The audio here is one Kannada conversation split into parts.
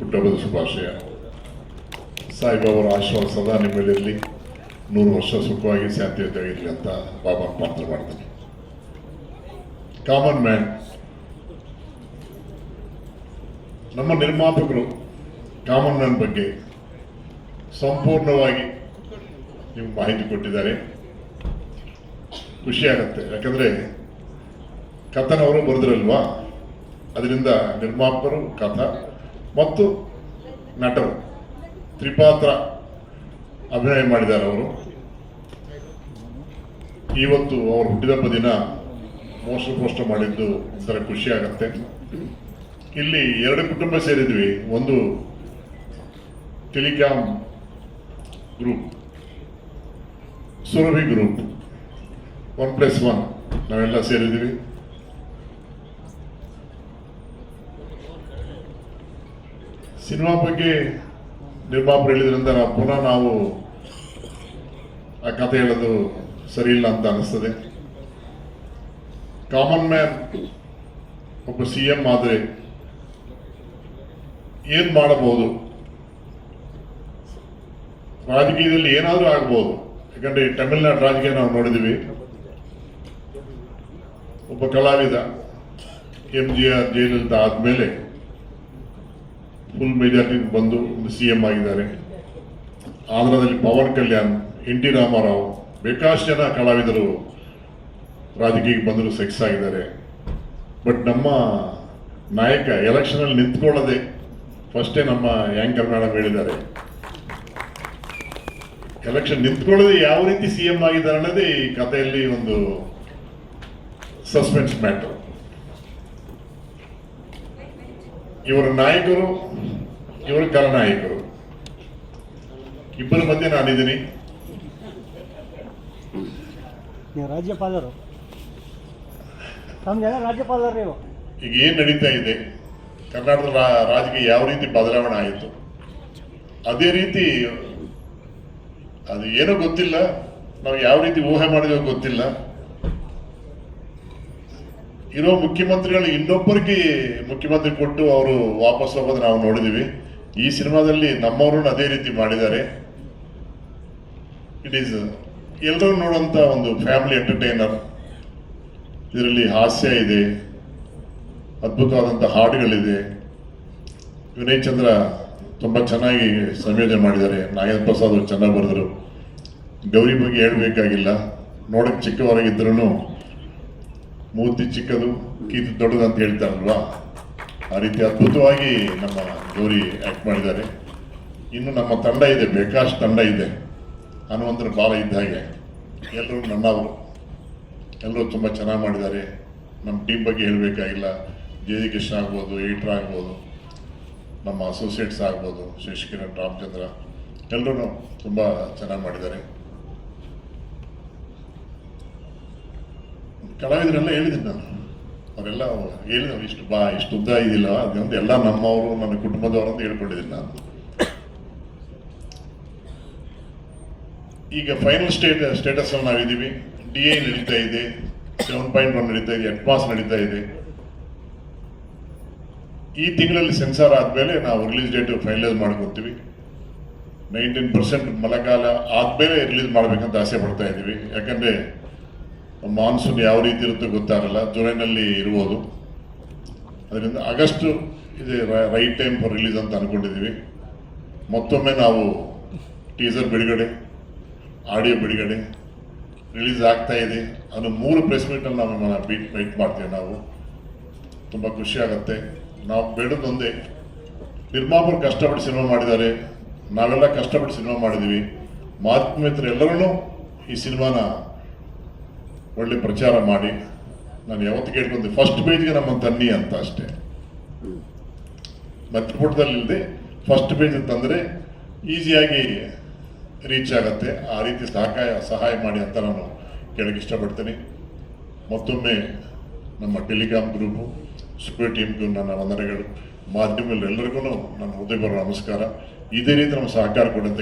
ಹುಟ್ಟುಹಬ್ಬದ ಶುಭಾಶಯ. ಸಾಯಿಬಾಬರ ಆಶೀರ್ವಾದ ಸದಾ ನಿಮ್ಮಲ್ಲಿರಲಿ, 100 ವರ್ಷ ಸುಖವಾಗಿ ಶಾಂತಿಯುತವಾಗಿರಲಿ ಅಂತ ಬಾಬಾ ಪ್ರಾರ್ಥನೆ ಮಾಡ್ತೀನಿ. ಕಾಮನ್ ಮ್ಯಾನ್, ನಮ್ಮ ನಿರ್ಮಾಪಕರು ಕಾಮನ್ ಮ್ಯಾನ್ ಬಗ್ಗೆ ಸಂಪೂರ್ಣವಾಗಿ ನಿಮ್ಗೆ ಮಾಹಿತಿ ಕೊಟ್ಟಿದ್ದಾರೆ. ಖುಷಿಯಾಗತ್ತೆ, ಯಾಕಂದರೆ ಕಥನ ಅವರು ಬರೆದ್ರಲ್ವಾ, ಅದರಿಂದ ನಿರ್ಮಾಪಕರು, ಕಥ ಮತ್ತು ನಟರು ತ್ರಿಪಾತ್ರ ಅಭಿನಯ ಮಾಡಿದ್ದಾರೆ ಅವರು. ಇವತ್ತು ಅವರು ಹುಟ್ಟಿದಬ್ಬ ದಿನ ಮೋಸ್ಟ್ ಮಾಡಿದ್ದು ಒಂಥರ ಖುಷಿಯಾಗತ್ತೆ. ಇಲ್ಲಿ 2 ಕುಟುಂಬ ಸೇರಿದ್ವಿ. ಒಂದು ಟೆಲಿಕಾಂ ಗ್ರೂಪ್, ಸುರಭಿ ಗ್ರೂಪ್, 1+1 ನಾವೆಲ್ಲ ಸೇರಿದ್ವಿ. ಸಿನಿಮಾ ಬಗ್ಗೆ ನಿರ್ಮಾಪಕರು ಹೇಳಿದ್ರಿಂದ ನಾವು ಆ ಕಥೆ ಹೇಳೋದು ಸರಿ ಇಲ್ಲ ಅಂತ ಅನಿಸ್ತದೆ. ಕಾಮನ್ ಮ್ಯಾನ್ ಒಬ್ಬ CM ಆದರೆ ಏನು ಮಾಡಬಹುದು, ರಾಜಕೀಯದಲ್ಲಿ ಏನಾದರೂ ಆಗ್ಬೋದು. ಯಾಕಂದ್ರೆ ತಮಿಳುನಾಡು ರಾಜಕೀಯ ನಾವು ನೋಡಿದ್ದೀವಿ. ಒಬ್ಬ ಕಲಾವಿದ MGR ಜೈಲಿಂದ ಆದಮೇಲೆ ಫುಲ್ ಮೆಜಾರಿಟಿ ಬಂದು ಒಂದು CM ಆಗಿದ್ದಾರೆ. ಆಂಧ್ರದಲ್ಲಿ ಪವನ್ ಕಲ್ಯಾಣ್, NT ರಾಮಾರಾವ್, ಬೇಕಾಷ್ಟು ಜನ ಕಲಾವಿದರು ರಾಜಕೀಯಕ್ಕೆ ಬಂದರು, ಸಕ್ಸಸ್ ಆಗಿದ್ದಾರೆ. ಬಟ್ ನಮ್ಮ ನಾಯಕ ಎಲೆಕ್ಷನಲ್ಲಿ ನಿಂತ್ಕೊಳ್ಳದೆ ಫಸ್ಟೇ ನಮ್ಮ ಆ್ಯಂಕರ್ ಮೇಡಮ್ ಹೇಳಿದ್ದಾರೆ, ಎಲೆಕ್ಷನ್ ನಿಂತ್ಕೊಳ್ಳದೆ ಯಾವ ರೀತಿ CM ಆಗಿದ್ದಾರೆ ಅನ್ನೋದೇ ಈ ಕಥೆಯಲ್ಲಿ ಒಂದು ಸಸ್ಪೆನ್ಸ್ ಮ್ಯಾಟರ್. ಇವರ ನಾಯಕರು, ಇವರ ಖಳನಾಯಕರು ಇಬ್ಬರ ಮಧ್ಯೆ ನಾನಿದ್ದೀನಿ. ರಾಜ್ಯಪಾಲರು ರಾಜ್ಯಪಾಲರು ಈಗ ಏನು ನಡೀತಾ ಇದೆ ಕರ್ನಾಟಕದ ರಾಜಕೀಯ, ಯಾವ ರೀತಿ ಬದಲಾವಣೆ ಆಯಿತು, ಅದೇ ರೀತಿ ಅದು ಏನೋ ಗೊತ್ತಿಲ್ಲ, ನಾವು ಯಾವ ರೀತಿ ಊಹೆ ಮಾಡಿದೋ ಗೊತ್ತಿಲ್ಲ. ಇರೋ ಮುಖ್ಯಮಂತ್ರಿಗಳು ಇನ್ನೊಬ್ಬರಿಗೆ ಮುಖ್ಯಮಂತ್ರಿ ಕೊಟ್ಟು ಅವರು ವಾಪಸ್ ಹೋಗೋದು ನಾವು ನೋಡಿದ್ದೀವಿ. ಈ ಸಿನಿಮಾದಲ್ಲಿ ನಮ್ಮವರು ಅದೇ ರೀತಿ ಮಾಡಿದ್ದಾರೆ. ಇಟ್ ಈಸ್ ಎಲ್ಲರೂ ನೋಡುವಂಥ ಒಂದು ಫ್ಯಾಮಿಲಿ ಎಂಟರ್ಟೈನರ್. ಇದರಲ್ಲಿ ಹಾಸ್ಯ ಇದೆ, ಅದ್ಭುತವಾದಂಥ ಹಾಡುಗಳಿದೆ. ವಿನಯ್ ಚಂದ್ರ ತುಂಬ ಚೆನ್ನಾಗಿ ಸಂಯೋಜನೆ ಮಾಡಿದ್ದಾರೆ. ನಾಗೇಂದ್ರ ಪ್ರಸಾದ್ ಅವರು ಚೆನ್ನಾಗಿ ಬರೆದರು. ಗೌರಿ ಬಗ್ಗೆ ಹೇಳಬೇಕಾಗಿಲ್ಲ, ನೋಡಕ್ಕೆ ಚಿಕ್ಕವರಾಗಿದ್ರೂ ಮೂರ್ತಿ ಚಿಕ್ಕದು, ಕೀರ್ತಿ ದೊಡ್ಡದು ಅಂತ ಹೇಳ್ತಾರಲ್ವಾ, ಆ ರೀತಿ ಅದ್ಭುತವಾಗಿ ನಮ್ಮ ಗೌರಿ ಆ್ಯಕ್ಟ್ ಮಾಡಿದ್ದಾರೆ. ಇನ್ನು ನಮ್ಮ ತಂಡ ಇದೆ, ಬೇಕಾಷ್ಟು ತಂಡ ಇದೆ. ಹನುಮಂತರ ಬಾಲ ಇದ್ದ ಹಾಗೆ ಎಲ್ಲರೂ ನನ್ನವರು, ಎಲ್ಲರೂ ತುಂಬ ಚೆನ್ನಾಗಿ ಮಾಡಿದ್ದಾರೆ. ನಮ್ಮ ಟೀಮ್ ಬಗ್ಗೆ ಹೇಳಬೇಕಾಗಿಲ್ಲ. JD ಕೃಷ್ಣ ಆಗ್ಬೋದು, ಎಡಿಟರ್ ಆಗ್ಬೋದು, ನಮ್ಮ ಅಸೋಸಿಯೇಟ್ಸ್ ಆಗ್ಬೋದು, ಶಶಿಕಿರಣ್, ರಾಮಚಂದ್ರ, ಎಲ್ಲರೂ ತುಂಬ ಚೆನ್ನಾಗಿ ಮಾಡಿದ್ದಾರೆ. ಕಲಾವಿದರೆಲ್ಲ ಹೇಳಿದ್ದೀನಿ ನಾನು, ಅವರೆಲ್ಲ ಹೇಳಿದ್ರು ಇಷ್ಟು ಉದ್ದ ಇದಿಲ್ಲ, ಅದೊಂದು ಎಲ್ಲ ನಮ್ಮವರು, ನನ್ನ ಕುಟುಂಬದವರು ಅಂತ ಹೇಳ್ಕೊಂಡಿದ್ದೀನಿ ನಾನು. ಈಗ ಫೈನಲ್ ಸ್ಟೇಟಸ್ ಅಲ್ಲಿ ನಾವಿದ್ದೀವಿ. DA ನಡೀತಾ ಇದೆ, 7.1 ನಡೀತಾ ಇದೆ, ಹೆಡ್ ನಡೀತಾ ಇದೆ. ಈ ತಿಂಗಳಲ್ಲಿ ಸೆನ್ಸಾರ್ ಆದಮೇಲೆ ನಾವು ರಿಲೀಸ್ ಡೇಟ್ ಫೈನಲೈಸ್ ಮಾಡ್ಕೊತೀವಿ. 19% ಮಳೆಗಾಲ ಆದಮೇಲೆ ರಿಲೀಸ್ ಮಾಡಬೇಕಂತ ಆಸೆ ಪಡ್ತಾ ಇದ್ದೀವಿ. ಯಾಕಂದರೆ ಮಾನ್ಸೂನ್ ಯಾವ ರೀತಿ ಇರುತ್ತೋ ಗೊತ್ತಾಗಲ್ಲ, ಜುಲೈನಲ್ಲಿ ಇರ್ಬೋದು. ಅದರಿಂದ ಆಗಸ್ಟು ಇದೆ ರೈಟ್ ಟೈಮ್ ಫಾರ್ ರಿಲೀಸ್ ಅಂತ ಅಂದ್ಕೊಂಡಿದ್ದೀವಿ. ಮತ್ತೊಮ್ಮೆ ನಾವು ಟೀಸರ್ ಬಿಡುಗಡೆ, ಆಡಿಯೋ ಬಿಡುಗಡೆ, ರಿಲೀಸ್ ಆಗ್ತಾ ಇದೆ. ಅದು 3 ಪ್ರೆಸ್ ಮೀಟಲ್ಲಿ ನಾವು ವೆಯ್ಟ್ ಮಾಡ್ತೀವಿ. ನಾವು ತುಂಬ ಖುಷಿ ಆಗುತ್ತೆ. ನಾವು ಬೇಡದೊಂದೇ, ನಿರ್ಮಾಪಕರು ಕಷ್ಟಪಟ್ಟು ಸಿನಿಮಾ ಮಾಡಿದ್ದಾರೆ, ನಾವೆಲ್ಲ ಕಷ್ಟಪಟ್ಟು ಸಿನಿಮಾ ಮಾಡಿದ್ದೀವಿ. ಮಾಧ್ಯಮ ಮಿತ್ರರು ಎಲ್ಲರೂ ಈ ಸಿನಿಮಾನ ಒಳ್ಳೆ ಪ್ರಚಾರ ಮಾಡಿ. ನಾನು ಯಾವತ್ತು ಕೇಳ್ಕೊಂಡೆ, ಫಸ್ಟ್ ಪೇಜ್ಗೆ ನಮ್ಮ ತನ್ನಿ ಅಂತ ಅಷ್ಟೇ, ಮಧ್ಯಪುಟದಲ್ಲಿ ಇಲ್ಲದೆ ಫಸ್ಟ್ ಪೇಜ್ ತಂದರೆ ಈಸಿಯಾಗಿ ರೀಚ್ ಆಗುತ್ತೆ. ಆ ರೀತಿ ಸಹಾಯ ಮಾಡಿ ಅಂತ ನಾನು ಕೇಳಕ್ಕೆ ಇಷ್ಟಪಡ್ತೀನಿ. ಮತ್ತೊಮ್ಮೆ ನಮ್ಮ ಟೆಲಿಕಾಂ ಗ್ರೂಪು, ಸುಪರ್ ಟೀಮ್ಗೂ ನನ್ನ ವಂದನೆಗಳು. ಮಾಧ್ಯಮದಲ್ಲೆಲ್ಲರಿಗೂ ನನ್ನ ಹೃದಯಪೂರ್ವಕ ನಮಸ್ಕಾರ. ಇದೇ ರೀತಿ ನಮ್ಮ ಸಹಕಾರ ಕೊಡಿ ಅಂತ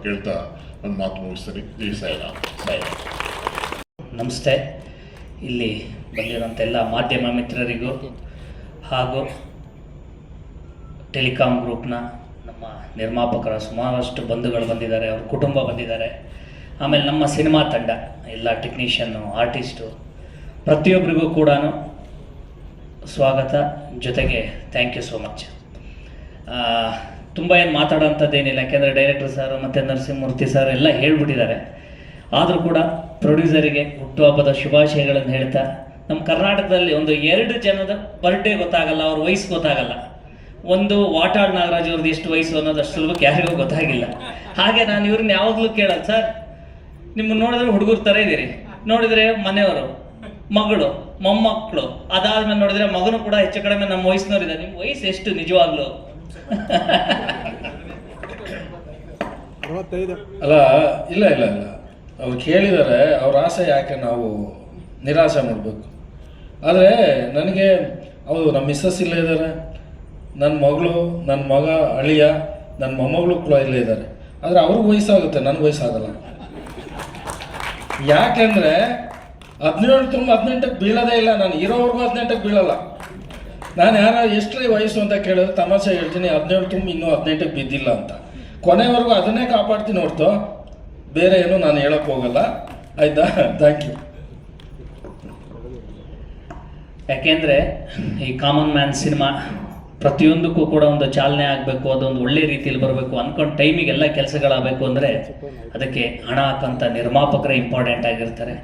ಕೇಳ್ತಾ ನನ್ನ ಮಾತು ಮುಗಿಸ್ತೀನಿ. ಜೈ ಸಾಯಿರಾಮ್. ನಮಸ್ತೆ. ಇಲ್ಲಿ ಬಂದಿರೋಂಥ ಎಲ್ಲ ಮಾಧ್ಯಮ ಮಿತ್ರರಿಗೂ ಹಾಗೂ ಟೆಲಿಕಾಂ ಗ್ರೂಪ್ನ ನಮ್ಮ ನಿರ್ಮಾಪಕರ ಸುಮಾರಷ್ಟು ಬಂಧುಗಳು ಬಂದಿದ್ದಾರೆ, ಅವ್ರ ಕುಟುಂಬ ಬಂದಿದ್ದಾರೆ. ಆಮೇಲೆ ನಮ್ಮ ಸಿನಿಮಾ ತಂಡ ಎಲ್ಲ ಟೆಕ್ನಿಷಿಯನ್ನು, ಆರ್ಟಿಸ್ಟು, ಪ್ರತಿಯೊಬ್ಬರಿಗೂ ಕೂಡ ಸ್ವಾಗತ. ಜೊತೆಗೆ ಥ್ಯಾಂಕ್ ಯು ಸೋ ಮಚ್. ತುಂಬ ಏನು ಮಾತಾಡೋಂಥದ್ದೇನಿಲ್ಲ, ಯಾಕೆಂದರೆ ಡೈರೆಕ್ಟರ್ ಸರ್ ಮತ್ತು ನರಸಿಂಹಮೂರ್ತಿ ಸರ್ ಎಲ್ಲ ಹೇಳ್ಬಿಟ್ಟಿದ್ದಾರೆ. ಆದರೂ ಕೂಡ ಪ್ರೊಡ್ಯೂಸರಿಗೆ ಹುಟ್ಟುಹಬ್ಬದ ಶುಭಾಶಯಗಳನ್ನು ಹೇಳ್ತಾ, ನಮ್ಮ ಕರ್ನಾಟಕದಲ್ಲಿ ಒಂದು 2 ಜನದ ಬರ್ಡೇ ಗೊತ್ತಾಗಲ್ಲ, ಅವ್ರ ವಯಸ್ಸು ಗೊತ್ತಾಗಲ್ಲ. ಒಂದು ವಾಟಾಳ್ ನಾಗರಾಜ್ ಅವ್ರದ್ದು ಎಷ್ಟು ವಯಸ್ಸು ಅನ್ನೋದು ಅಷ್ಟು ಸುಲಭಕ್ಕೆ ಯಾರಿಗೂ ಗೊತ್ತಾಗಿಲ್ಲ. ಹಾಗೆ ನಾನು ಇವ್ರನ್ನ ಯಾವಾಗಲೂ ಕೇಳೋದು, ಸರ್ ನಿಮ್ಮನ್ನು ನೋಡಿದ್ರೆ ಹುಡುಗರು ಥರ ಇದ್ದೀರಿ, ನೋಡಿದರೆ ಮನೆಯವರು, ಮಗಳು, ಮೊಮ್ಮಕ್ಕಳು, ಅದಾದ್ಮೇಲೆ ನೋಡಿದ್ರೆ ಮಗನು ಕೂಡ ಹೆಚ್ಚು ಕಡಿಮೆ ನಮ್ಮ ವಯಸ್ಸಿನವರಿದ್ದಾರೆ. ನಿಮ್ಮ ವಯಸ್ಸು ಎಷ್ಟು ನಿಜವಾಗ್ಲು? 65. ಅಲ್ಲ, ಇಲ್ಲ ಇಲ್ಲ ಇಲ್ಲ, ಅವ್ರು ಕೇಳಿದ್ದಾರೆ, ಅವ್ರ ಆಸೆ ಯಾಕೆ ನಾವು ನಿರಾಸೆ ಮಾಡಬೇಕು? ಆದರೆ ನನಗೆ ಅವರು ನಮ್ಮ ಮಿಸ್ಸಸ್ ಇಲ್ಲೇ ಇದ್ದಾರೆ, ನನ್ನ ಮಗಳು, ನನ್ನ ಮಗ, ಅಳಿಯ, ನನ್ನ ಮೊಮ್ಮಗಳು ಕೂಡ ಇಲ್ಲೇ ಇದ್ದಾರೆ. ಆದರೆ ಅವ್ರಿಗೆ ವಯಸ್ಸಾಗುತ್ತೆ, ನನಗೆ ವಯಸ್ಸಾಗಲ್ಲ. ಯಾಕೆಂದರೆ 17 ತುಂಬ 18ಕ್ಕೆ ಬೀಳೋದೇ ಇಲ್ಲ. ನಾನು ಇರೋವರೆಗೂ 18ಕ್ಕೆ ಬೀಳಲ್ಲ. ನಾನು ಯಾರು ಎಷ್ಟೇ ವಯಸ್ಸು ಅಂತ ಕೇಳಿದ್ರೆ ತಮಾಷೆ ಹೇಳ್ತೀನಿ, 17 ತುಂಬ ಇನ್ನೂ 18ಕ್ಕೆ ಬಿದ್ದಿಲ್ಲ ಅಂತ. ಕೊನೆವರೆಗೂ ಅದನ್ನೇ ಕಾಪಾಡ್ತೀನಿ ಹೊರತು ಬೇರೆ ಏನು ನಾನು ಹೇಳೋಕ್ಕೆ ಹೋಗಲ್ಲ. ಆಯಿತಾ? Thank you. ಯಾಕೆಂದರೆ ಈ ಕಾಮನ್ ಮ್ಯಾನ್ ಸಿನಿಮಾ ಪ್ರತಿಯೊಂದಕ್ಕೂ ಕೂಡ ಒಂದು ಚಾಲನೆ ಆಗಬೇಕು, ಅದೊಂದು ಒಳ್ಳೆ ರೀತಿಯಲ್ಲಿ ಬರಬೇಕು, ಅಂದ್ಕೊಂಡು ಟೈಮಿಗೆಲ್ಲ ಕೆಲಸಗಳಾಗಬೇಕು ಅಂದರೆ ಅದಕ್ಕೆ ಹಣ ಹಾಕಂಥ ನಿರ್ಮಾಪಕರೇ ಇಂಪಾರ್ಟೆಂಟ್ ಆಗಿರ್ತಾರೆ.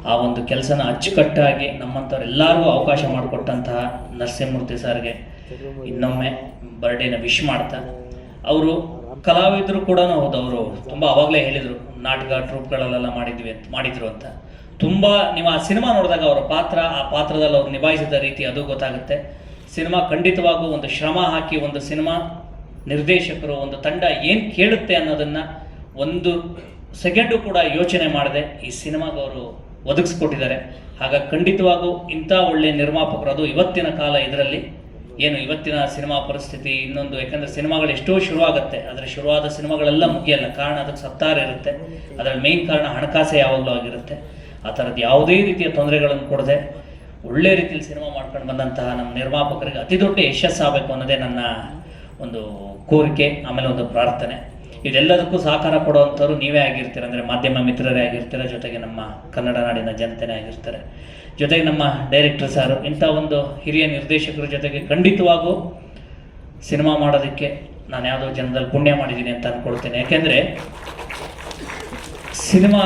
ಆ ಒಂದು ಕೆಲಸನ ಅಚ್ಚುಕಟ್ಟಾಗಿ ನಮ್ಮಂಥವ್ರೆಲ್ಲರಿಗೂ ಅವಕಾಶ ಮಾಡಿಕೊಟ್ಟಂತಹ ನರಸಿಂಹಮೂರ್ತಿ ಸರ್ಗೆ ಇನ್ನೊಮ್ಮೆ ಬರ್ಡೇನ ವಿಶ್ ಮಾಡ್ತಾ, ಅವರು ಕಲಾವಿದರು ಕೂಡ ಹೌದು, ಅವರು ತುಂಬ ಆವಾಗಲೇ ಹೇಳಿದರು, ನಾಟಕ ಟ್ರೂಪ್ಗಳಲ್ಲೆಲ್ಲ ಮಾಡಿದ್ರು ಅಂತ. ತುಂಬ ನೀವು ಆ ಸಿನಿಮಾ ನೋಡಿದಾಗ ಅವರ ಪಾತ್ರ, ಆ ಪಾತ್ರದಲ್ಲಿ ಅವ್ರು ನಿಭಾಯಿಸಿದ ರೀತಿ ಅದು ಗೊತ್ತಾಗುತ್ತೆ. ಸಿನಿಮಾ ಖಂಡಿತವಾಗೂ ಒಂದು ಶ್ರಮ ಹಾಕಿ, ಒಂದು ಸಿನಿಮಾ ನಿರ್ದೇಶಕರು, ಒಂದು ತಂಡ ಏನು ಕೇಳುತ್ತೆ ಅನ್ನೋದನ್ನು ಒಂದು ಸೆಕೆಂಡು ಕೂಡ ಯೋಚನೆ ಮಾಡದೆ ಈ ಸಿನಿಮಾಗೆ ಅವರು ಒದಗಿಸ್ಕೊಟ್ಟಿದ್ದಾರೆ. ಹಾಗಾಗಿ ಖಂಡಿತವಾಗೂ ಇಂಥ ಒಳ್ಳೆಯ ನಿರ್ಮಾಪಕರು, ಅದು ಇವತ್ತಿನ ಕಾಲ, ಇದರಲ್ಲಿ ಏನು ಇವತ್ತಿನ ಸಿನಿಮಾ ಪರಿಸ್ಥಿತಿ ಇನ್ನೊಂದು, ಯಾಕಂದರೆ ಸಿನಿಮಾಗಳು ಎಷ್ಟೋ ಶುರುವಾಗುತ್ತೆ, ಆದರೆ ಶುರುವಾದ ಸಿನಿಮಾಗಳೆಲ್ಲ ಮುಗಿಯಲ್ಲ. ಕಾರಣ ಅದಕ್ಕೆ ಸತ್ತಾರ ಇರುತ್ತೆ. ಅದರಲ್ಲಿ ಮೇಯ್ನ್ ಕಾರಣ ಹಣಕಾಸೆ ಯಾವಾಗಲೂ ಆಗಿರುತ್ತೆ. ಆ ಥರದ್ದು ಯಾವುದೇ ರೀತಿಯ ತೊಂದರೆಗಳನ್ನು ಕೊಡದೆ ಒಳ್ಳೆ ರೀತಿಯಲ್ಲಿ ಸಿನಿಮಾ ಮಾಡ್ಕೊಂಡು ಬಂದಂತಹ ನಮ್ಮ ನಿರ್ಮಾಪಕರಿಗೆ ಅತಿ ದೊಡ್ಡ ಯಶಸ್ಸಾಗಬೇಕು ಅನ್ನೋದೇ ನನ್ನ ಒಂದು ಕೋರಿಕೆ, ಆಮೇಲೆ ಒಂದು ಪ್ರಾರ್ಥನೆ. ಇದೆಲ್ಲದಕ್ಕೂ ಸಹಕಾರ ಕೊಡುವಂಥವ್ರು ನೀವೇ ಆಗಿರ್ತೀರ, ಅಂದರೆ ಮಾಧ್ಯಮ ಮಿತ್ರರೇ ಆಗಿರ್ತೀರ, ಜೊತೆಗೆ ನಮ್ಮ ಕನ್ನಡ ನಾಡಿನ ಜನತೆನೇ ಆಗಿರ್ತಾರೆ, ಜೊತೆಗೆ ನಮ್ಮ ಡೈರೆಕ್ಟರ್ ಸರ್, ಇಂಥ ಒಂದು ಹಿರಿಯ ನಿರ್ದೇಶಕರ ಜೊತೆಗೆ ಖಂಡಿತವಾಗೂ ಸಿನಿಮಾ ಮಾಡೋದಕ್ಕೆ ನಾನು ಯಾವುದೋ ಜನದಲ್ಲಿ ಪುಣ್ಯ ಮಾಡಿದ್ದೀನಿ ಅಂತ ಅಂದ್ಕೊಳ್ತೇನೆ. ಯಾಕೆಂದರೆ ಸಿನಿಮಾ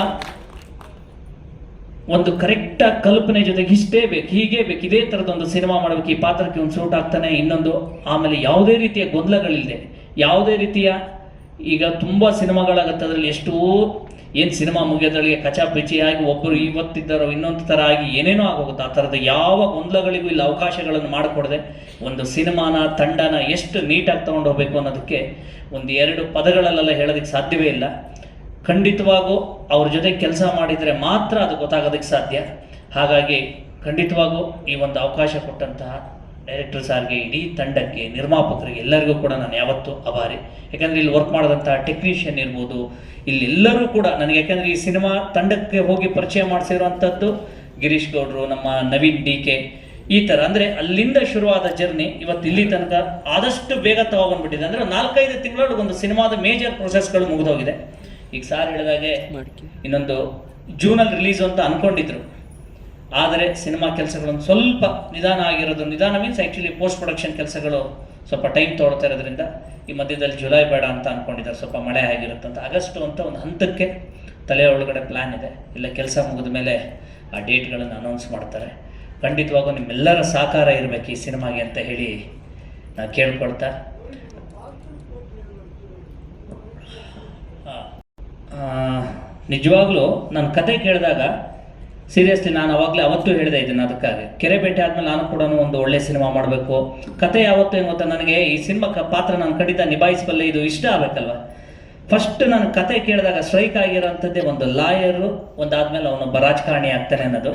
ಒಂದು ಕರೆಕ್ಟಾಗಿ ಕಲ್ಪನೆ ಜೊತೆಗೆ ಇಷ್ಟೇ ಬೇಕು, ಹೀಗೇ ಬೇಕು, ಇದೇ ಥರದೊಂದು ಸಿನಿಮಾ ಮಾಡಬೇಕು, ಈ ಪಾತ್ರಕ್ಕೆ ಒಂದು ಸೂಟ್ ಆಗ್ತಾನೆ, ಇನ್ನೊಂದು, ಆಮೇಲೆ ಯಾವುದೇ ರೀತಿಯ ಗೊಂದಲಗಳಿಲ್ಲದೆ, ಯಾವುದೇ ರೀತಿಯ, ಈಗ ತುಂಬ ಸಿನಿಮಾಗಳಾಗುತ್ತೆ, ಅದರಲ್ಲಿ ಎಷ್ಟೋ ಏನು ಸಿನಿಮಾ ಮುಗಿಯೋದ್ರೊಳಗೆ ಕಚಾಪಿಚಿಯಾಗಿ ಒಬ್ಬರು ಇವತ್ತಿದ್ದಾರೋ ಇನ್ನೊಂದು ಥರ ಆಗಿ ಏನೇನೋ ಆಗೋಗುತ್ತೆ. ಆ ಥರದ ಯಾವ ಗೊಂದಲಗಳಿಗೂ ಇಲ್ಲ ಅವಕಾಶಗಳನ್ನು ಮಾಡಿಕೊಡದೆ ಒಂದು ಸಿನಿಮಾನ, ತಂಡನ ಎಷ್ಟು ನೀಟಾಗಿ ತೊಗೊಂಡು ಹೋಗಬೇಕು ಅನ್ನೋದಕ್ಕೆ 1-2 ಪದಗಳಲ್ಲೆಲ್ಲ ಹೇಳೋದಕ್ಕೆ ಸಾಧ್ಯವೇ ಇಲ್ಲ. ಖಂಡಿತವಾಗೂ ಅವ್ರ ಜೊತೆ ಕೆಲಸ ಮಾಡಿದರೆ ಮಾತ್ರ ಅದು ಗೊತ್ತಾಗೋದಕ್ಕೆ ಸಾಧ್ಯ. ಹಾಗಾಗಿ ಖಂಡಿತವಾಗೂ ಈ ಒಂದು ಅವಕಾಶ ಕೊಟ್ಟಂತಹ ಡೈರೆಕ್ಟರ್ ಸಾರ್ಗೆ, ಇಡೀ ತಂಡಕ್ಕೆ, ನಿರ್ಮಾಪಕರಿಗೆ ಎಲ್ಲರಿಗೂ ಕೂಡ ನಾನು ಯಾವತ್ತೂ ಆಭಾರಿ. ಯಾಕಂದರೆ ಇಲ್ಲಿ ವರ್ಕ್ ಮಾಡಿದಂಥ ಟೆಕ್ನಿಷಿಯನ್ ಇರ್ಬೋದು, ಇಲ್ಲಿ ಎಲ್ಲರೂ ಕೂಡ ನನಗೆ, ಯಾಕೆಂದರೆ ಈ ಸಿನಿಮಾ ತಂಡಕ್ಕೆ ಹೋಗಿ ಪರಿಚಯ ಮಾಡಿಸಿರುವಂಥದ್ದು ಗಿರೀಶ್ ಗೌಡ್ರು, ನಮ್ಮ ನವೀನ್ DK, ಈ ಥರ. ಅಂದರೆ ಅಲ್ಲಿಂದ ಶುರುವಾದ ಜರ್ನಿ ಇವತ್ತು ಇಲ್ಲಿ ತನಕ ಆದಷ್ಟು ಬೇಗ ತಗೊಬಂದ್ಬಿಟ್ಟಿದೆ. ಅಂದರೆ 4-5 ತಿಂಗಳೊಳಗೆ ಒಂದು ಸಿನಿಮಾದ ಮೇಜರ್ ಪ್ರೊಸೆಸ್ಗಳು ಮುಗಿದೋಗಿದೆ. ಈಗ ಸಾರ್ ಹೇಳಿದಾಗೆ ಇನ್ನೊಂದು ಜೂನಲ್ಲಿ ರಿಲೀಸು ಅಂತ ಅಂದ್ಕೊಂಡಿದ್ರು, ಆದರೆ ಸಿನಿಮಾ ಕೆಲಸಗಳೊಂದು ಸ್ವಲ್ಪ ನಿಧಾನ ಆಗಿರೋದು. ನಿಧಾನ ಮೀನ್ಸ್ ಆ್ಯಕ್ಚುಲಿ ಪೋಸ್ಟ್ ಪ್ರೊಡಕ್ಷನ್ ಕೆಲಸಗಳು ಸ್ವಲ್ಪ ಟೈಮ್ ತೊಗೊಳ್ತಾ ಇರೋದ್ರಿಂದ ಈ ಮಧ್ಯದಲ್ಲಿ ಜುಲೈ ಬೇಡ ಅಂತ ಅಂದ್ಕೊಂಡಿದ್ದಾರೆ, ಸ್ವಲ್ಪ ಮಳೆ ಆಗಿರುತ್ತಂತ. ಆಗಸ್ಟು ಅಂತ ಒಂದು ಹಂತಕ್ಕೆ ತಲೆ ಒಳಗಡೆ ಪ್ಲ್ಯಾನ್ ಇದೆ. ಇಲ್ಲ ಕೆಲಸ ಮುಗಿದ ಮೇಲೆ ಆ ಡೇಟ್ಗಳನ್ನು ಅನೌನ್ಸ್ ಮಾಡ್ತಾರೆ. ಖಂಡಿತವಾಗೂ ನಿಮ್ಮೆಲ್ಲರ ಸಹಕಾರ ಇರಬೇಕು ಈ ಸಿನಿಮಾಗೆ ಅಂತ ಹೇಳಿ ನಾನು ಕೇಳ್ಕೊಳ್ತಾ, ನಿಜವಾಗ್ಲೂ ನನ್ನ ಕತೆ ಕೇಳಿದಾಗ ಸೀರಿಯಸ್ಲಿ ನಾನು ಅವತ್ತೂ ಹೇಳಿದೆ ಇದನ್ನು. ಅದಕ್ಕಾಗಿ ಕೆರೆ ಭೇಟಿ ಆದಮೇಲೆ ನಾನು ಕೂಡ ಒಂದು ಒಳ್ಳೆ ಸಿನಿಮಾ ಮಾಡಬೇಕು. ಕತೆ ಯಾವತ್ತೂ ಏನು ಗೊತ್ತಾ, ನನಗೆ ಈ ಸಿನಿಮಾ ಪಾತ್ರ ನಾನು ಖಂಡಿತ ನಿಭಾಯಿಸಬಲ್ಲೆ, ಇದು ಇಷ್ಟ ಆಗಬೇಕಲ್ವ. ಫಸ್ಟ್ ನಾನು ಕತೆ ಕೇಳಿದಾಗ ಸ್ಟ್ರೈಕ್ ಆಗಿರೋಂಥದ್ದೇ ಒಂದು ಲಾಯರು, ಒಂದಾದ್ಮೇಲೆ ಅವನೊಬ್ಬ ರಾಜಕಾರಣಿ ಆಗ್ತಾನೆ ಅನ್ನೋದು.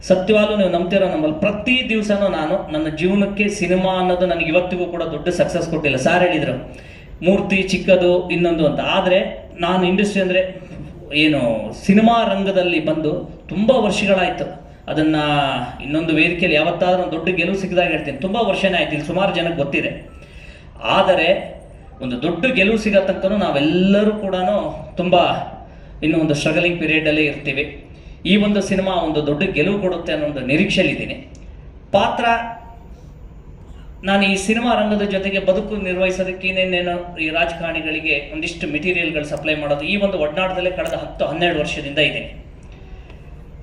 ಸತ್ಯವಾಗ್ಲೂ ನೀವು ನಂಬ್ತಿರೋ ನಮ್ಮಲ್ಲಿ ಪ್ರತಿ ದಿವಸನೂ ನಾನು ನನ್ನ ಜೀವನಕ್ಕೆ ಸಿನಿಮಾ ಅನ್ನೋದು ನನಗೆ ಇವತ್ತಿಗೂ ಕೂಡ ದೊಡ್ಡ ಸಕ್ಸಸ್ ಕೊಟ್ಟಿಲ್ಲ. ಸಾರ್ ಹೇಳಿದರು ಮೂರ್ತಿ ಚಿಕ್ಕದು ಇನ್ನೊಂದು ಅಂತ, ಆದರೆ ನಾನು ಇಂಡಸ್ಟ್ರಿ ಅಂದರೆ ಏನು ಸಿನಿಮಾ ರಂಗದಲ್ಲಿ ಬಂದು ತುಂಬ ವರ್ಷಗಳಾಯಿತು. ಅದನ್ನು ಇನ್ನೊಂದು ವೇದಿಕೆಯಲ್ಲಿ ಯಾವತ್ತಾದ್ರೂ ಒಂದು ದೊಡ್ಡ ಗೆಲುವು ಸಿಕ್ಕಿದಾಗ ಹೇಳ್ತೀನಿ, ತುಂಬ ವರ್ಷನೇ ಆಯ್ತು, ಇಲ್ಲಿ ಸುಮಾರು ಜನಕ್ಕೆ ಗೊತ್ತಿದೆ. ಆದರೆ ಒಂದು ದೊಡ್ಡ ಗೆಲುವು ಸಿಗೋ ತನಕ ನಾವೆಲ್ಲರೂ ಕೂಡ ತುಂಬ ಇನ್ನೂ ಒಂದು ಸ್ಟ್ರಗಲಿಂಗ್ ಪೀರಿಯಡಲ್ಲೇ ಇರ್ತೀವಿ. ಈ ಒಂದು ಸಿನಿಮಾ ಒಂದು ದೊಡ್ಡ ಗೆಲುವು ಕೊಡುತ್ತೆ ಅನ್ನೋ ಒಂದು ನಿರೀಕ್ಷೆಯಲ್ಲಿದ್ದೀನಿ. ಪಾತ್ರ, ನಾನು ಈ ಸಿನಿಮಾ ರಂಗದ ಜೊತೆಗೆ ಬದುಕು ನಿರ್ವಹಿಸೋದಕ್ಕೆ ಇನ್ನೇನೇನೋ ಈ ರಾಜಕಾರಣಿಗಳಿಗೆ ಒಂದಿಷ್ಟು ಮೆಟೀರಿಯಲ್ಗಳು ಸಪ್ಲೈ ಮಾಡೋದು ಈ ಒಂದು ಒಡನಾಟದಲ್ಲೇ ಕಳೆದ 10-12 ವರ್ಷದಿಂದ ಇದ್ದೀನಿ.